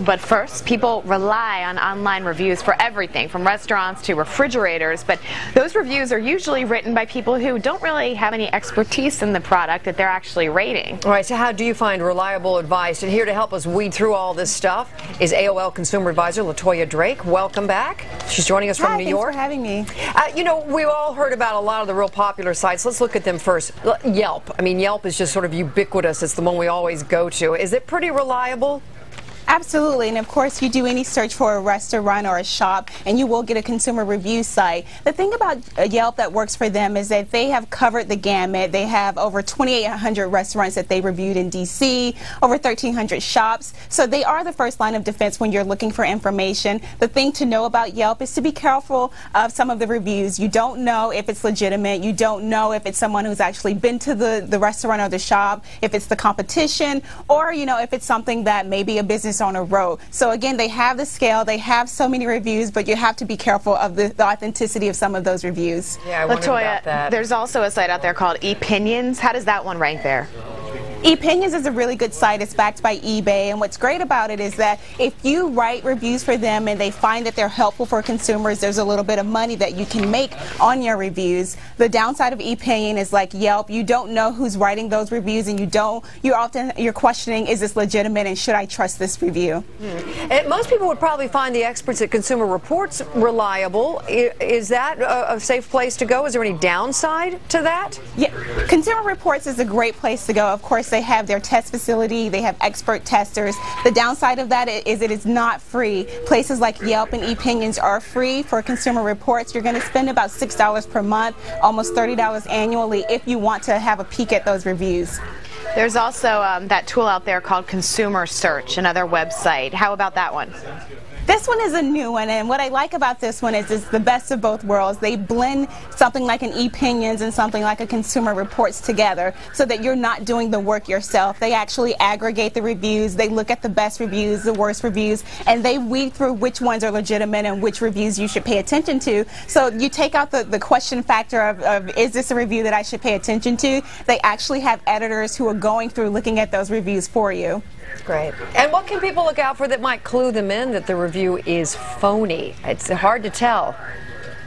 But first, people rely on online reviews for everything from restaurants to refrigerators, but those reviews are usually written by people who don't really have any expertise in the product that they're actually rating. All right, so how do you find reliable advice? And here to help us weed through all this stuff is AOL Consumer Advisor LaToya Drake. Welcome back. She's joining us from New York. Thanks for having me. You know, we've all heard about a lot of the real popular sites. Let's look at them first. Yelp. I mean, Yelp is just sort of ubiquitous. It's the one we always go to. Is it pretty reliable? Absolutely, and of course you do any search for a restaurant or a shop and you will get a consumer review site. The thing about Yelp that works for them is that they have covered the gamut. They have over 2,800 restaurants that they reviewed in DC, over 1,300 shops. So they are the first line of defense when you're looking for information. The thing to know about Yelp is to be careful of some of the reviews. You don't know if it's legitimate. You don't know if it's someone who's actually been to the restaurant or the shop, if it's the competition, or if it's something that maybe a business owner wrote. So again, they have the scale, they have so many reviews, but you have to be careful of the authenticity of some of those reviews. Yeah, I wondered about that. There's also a site out there called ePinions. How does that one rank there? ePinions is a really good site. It's backed by eBay, and what's great about it is that if you write reviews for them and they find that they're helpful for consumers, there's a little bit of money that you can make on your reviews. The downside of ePinion is like Yelp, you don't know who's writing those reviews, and you're questioning, is this legitimate and should I trust this review? And most people would probably find the experts at Consumer Reports reliable. Is that a safe place to go? Is there any downside to that? Yeah, Consumer Reports is a great place to go. Of course, they have their test facility, they have expert testers. The downside of that is it is not free. Places like Yelp and ePinions are free. For Consumer Reports, you're going to spend about $6 per month, almost $30 annually if you want to have a peek at those reviews. There's also that tool out there called Consumer Search, another website. How about that one? This one is a new one, and what I like about this one is it's the best of both worlds. They blend something like an ePinions and something like a Consumer Reports together so that you're not doing the work yourself. They actually aggregate the reviews, they look at the best reviews, the worst reviews, and they weed through which ones are legitimate and which reviews you should pay attention to. So you take out the question factor of is this a review that I should pay attention to? They actually have editors who are going through looking at those reviews for you. Great. And what can people look out for that might clue them in that the review is phony? It's hard to tell.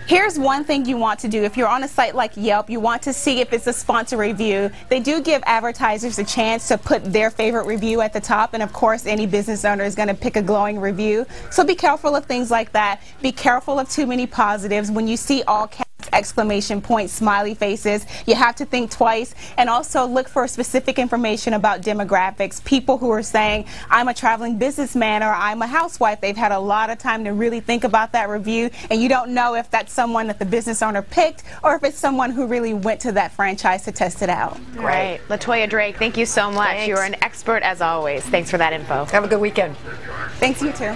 Here's one thing you want to do. If you're on a site like Yelp, you want to see if it's a sponsor review. They do give advertisers a chance to put their favorite review at the top, and of course any business owner is going to pick a glowing review. So be careful of things like that. Be careful of too many positives. When you see all caps, exclamation points, smiley faces, you have to think twice, and also look for specific information about demographics. People who are saying, I'm a traveling businessman or I'm a housewife, they've had a lot of time to really think about that review, and you don't know if that's someone that the business owner picked or if it's someone who really went to that franchise to test it out. Great. LaToya Drake, thank you so much. Thanks. You are an expert as always. Thanks for that info. Have a good weekend. Thanks, you too.